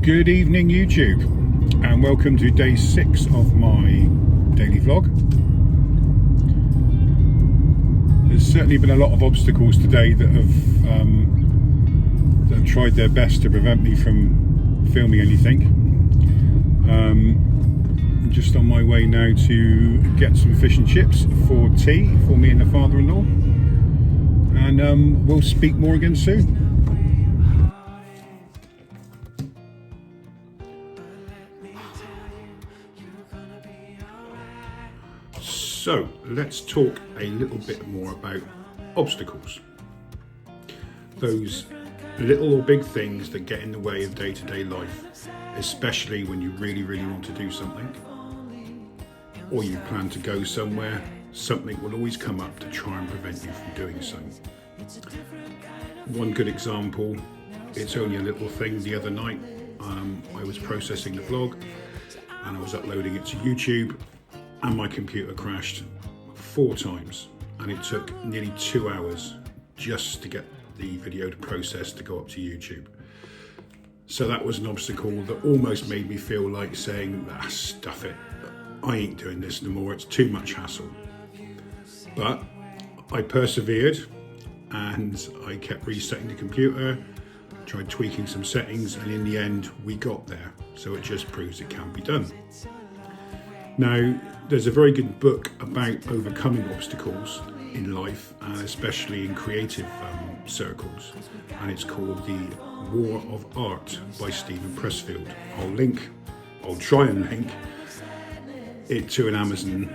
Good evening YouTube, and welcome to day 6 of my daily vlog. There's certainly been a lot of obstacles today that have tried their best to prevent me from filming anything. I'm just on my way now to get some fish and chips for tea for me and the father-in-law, and we'll speak more again soon. So let's talk a little bit more about obstacles. Those little or big things that get in the way of day-to-day life, especially when you really want to do something, or you plan to go somewhere. Something will always come up to try and prevent you from doing so. One good example, it's only a little thing. The other night I was processing the vlog and I was uploading it to YouTube, and my computer crashed 4 times, and it took nearly 2 hours just to get the video to process to go up to YouTube. So that was an obstacle that almost made me feel like saying, stuff it, I ain't doing this no more, it's too much hassle. But I persevered and I kept resetting the computer, tried tweaking some settings, and in the end we got there. So it just proves it can be done. Now, there's a very good book about overcoming obstacles in life, and especially in creative circles, and it's called The War of Art by Stephen Pressfield. I'll try and link it to an Amazon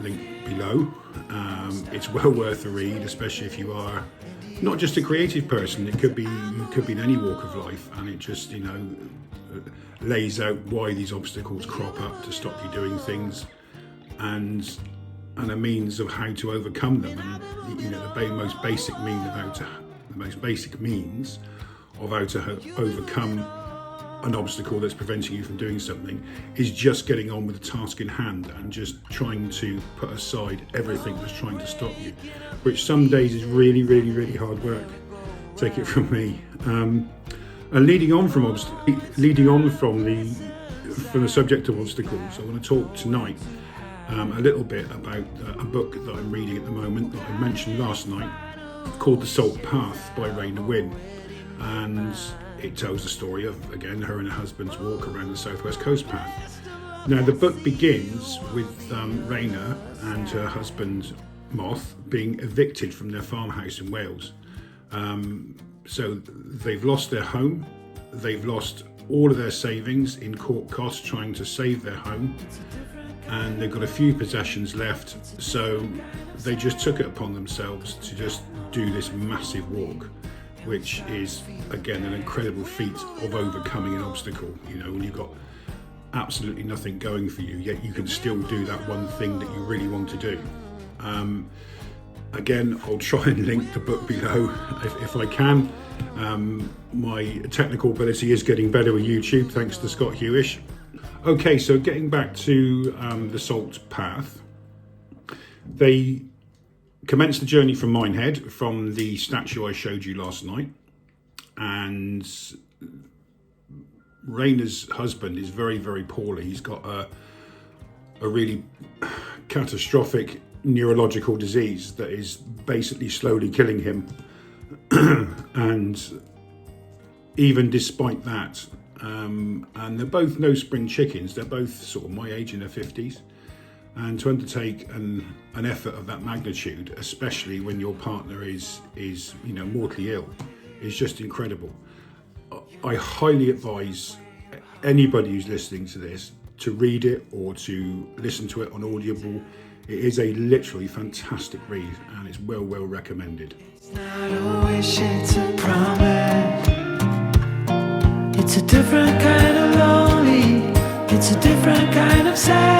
link below. It's well worth a read, especially if you are not just a creative person. You could be in any walk of life, and it just, lays out why these obstacles crop up to stop you doing things, and a means of how to overcome them. And the most basic means of how to overcome an obstacle that's preventing you from doing something is just getting on with the task in hand and just trying to put aside everything that's trying to stop you, which some days is really hard work. Take it from me. And leading on from the subject of obstacles, I want to talk tonight a little bit about a book that I'm reading at the moment that I mentioned last night, called The Salt Path by Raina Wynn, and it tells the story of, again, her and her husband's walk around the Southwest Coast Path. Now, the book begins with Raina and her husband Moth being evicted from their farmhouse in Wales. So they've lost their home, they've lost all of their savings in court costs trying to save their home, and they've got a few possessions left, so they just took it upon themselves to just do this massive walk, which is, again, an incredible feat of overcoming an obstacle. When you've got absolutely nothing going for you, yet you can still do that one thing that you really want to do. Again, I'll try and link the book below if I can. My technical ability is getting better with YouTube, thanks to Scott Hewish. Okay, so getting back to the Salt Path, they commenced the journey from Minehead, from the statue I showed you last night, and Raina's husband is very poorly. He's got a really catastrophic neurological disease that is basically slowly killing him. And even despite that, and they're both no spring chickens, they're both sort of my age, in their 50s, and to undertake an effort of that magnitude, especially when your partner is mortally ill, is just incredible. I highly advise anybody who's listening to this to read it or to listen to it on Audible. It is a literally fantastic read, and it's well recommended. It's not a wish, it's a promise. It's a different kind of lonely. It's a different kind of sad.